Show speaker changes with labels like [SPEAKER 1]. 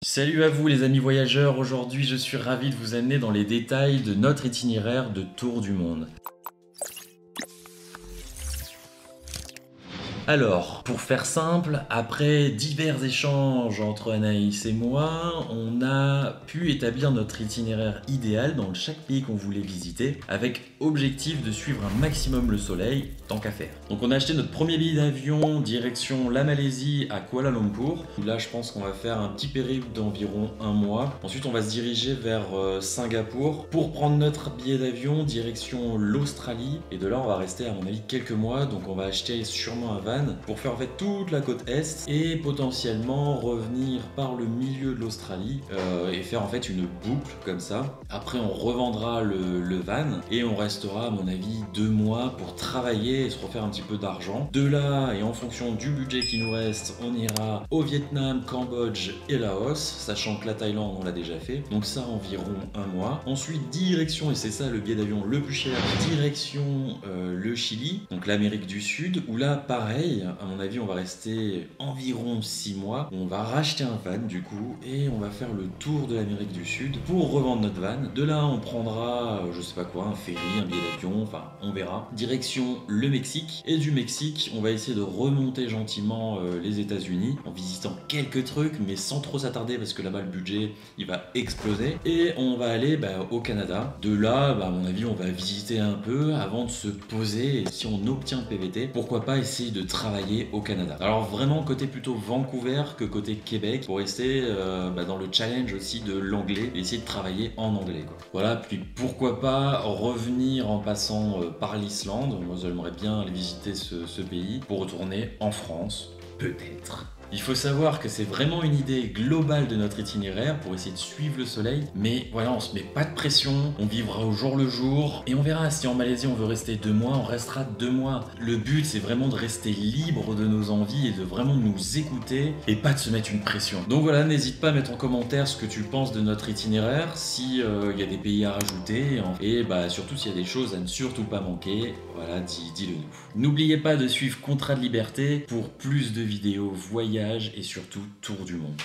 [SPEAKER 1] Salut à vous les amis voyageurs, aujourd'hui je suis ravi de vous amener dans les détails de notre itinéraire de tour du monde. Alors, pour faire simple, après divers échanges entre Anaïs et moi, on a pu établir notre itinéraire idéal dans chaque pays qu'on voulait visiter, avec objectif de suivre un maximum le soleil, tant qu'à faire. Donc on a acheté notre premier billet d'avion direction la Malaisie à Kuala Lumpur. Là je pense qu'on va faire un petit périple d'environ un mois. Ensuite on va se diriger vers Singapour pour prendre notre billet d'avion direction l'Australie. Et de là on va rester à mon avis quelques mois, donc on va acheter sûrement un van pour faire en fait toute la côte est et potentiellement revenir par le milieu de l'Australie et faire en fait une boucle comme ça. Après on revendra le van et on restera à mon avis 2 mois pour travailler et se refaire un petit peu d'argent. De là et en fonction du budget qui nous reste, on ira au Vietnam, Cambodge et Laos, sachant que la Thaïlande on l'a déjà fait, donc ça environ un mois. Ensuite direction, et c'est ça le billet d'avion le plus cher, direction le Chili, donc l'Amérique du Sud, où là pareil, à mon avis on va rester environ 6 mois. On va racheter un van du coup et on va faire le tour de l'Amérique du Sud pour revendre notre van. De là on prendra je sais pas quoi, un ferry, un billet d'avion, enfin on verra. Direction le Mexique, et du Mexique on va essayer de remonter gentiment les États-Unis en visitant quelques trucs mais sans trop s'attarder parce que là-bas le budget il va exploser, et on va aller au Canada. De là à mon avis on va visiter un peu avant de se poser, et si on obtient le PVT, pourquoi pas essayer de travailler au Canada. Alors vraiment côté plutôt Vancouver que côté Québec, pour rester dans le challenge aussi de l'anglais et essayer de travailler en anglais quoi. Voilà, puis pourquoi pas revenir en passant par l'Islande. Moi j'aimerais bien aller visiter ce pays pour retourner en France, peut-être. Il faut savoir que c'est vraiment une idée globale de notre itinéraire pour essayer de suivre le soleil, mais voilà, on se met pas de pression, on vivra au jour le jour, et on verra si en Malaisie on veut rester 2 mois, on restera 2 mois. Le but c'est vraiment de rester libre de nos envies et de vraiment nous écouter et pas de se mettre une pression. Donc voilà, n'hésite pas à mettre en commentaire ce que tu penses de notre itinéraire, si y a des pays à rajouter, et surtout s'il y a des choses à ne surtout pas manquer, voilà, dis-le nous. N'oubliez pas de suivre Contrat de Liberté pour plus de vidéos voyages et surtout tour du monde.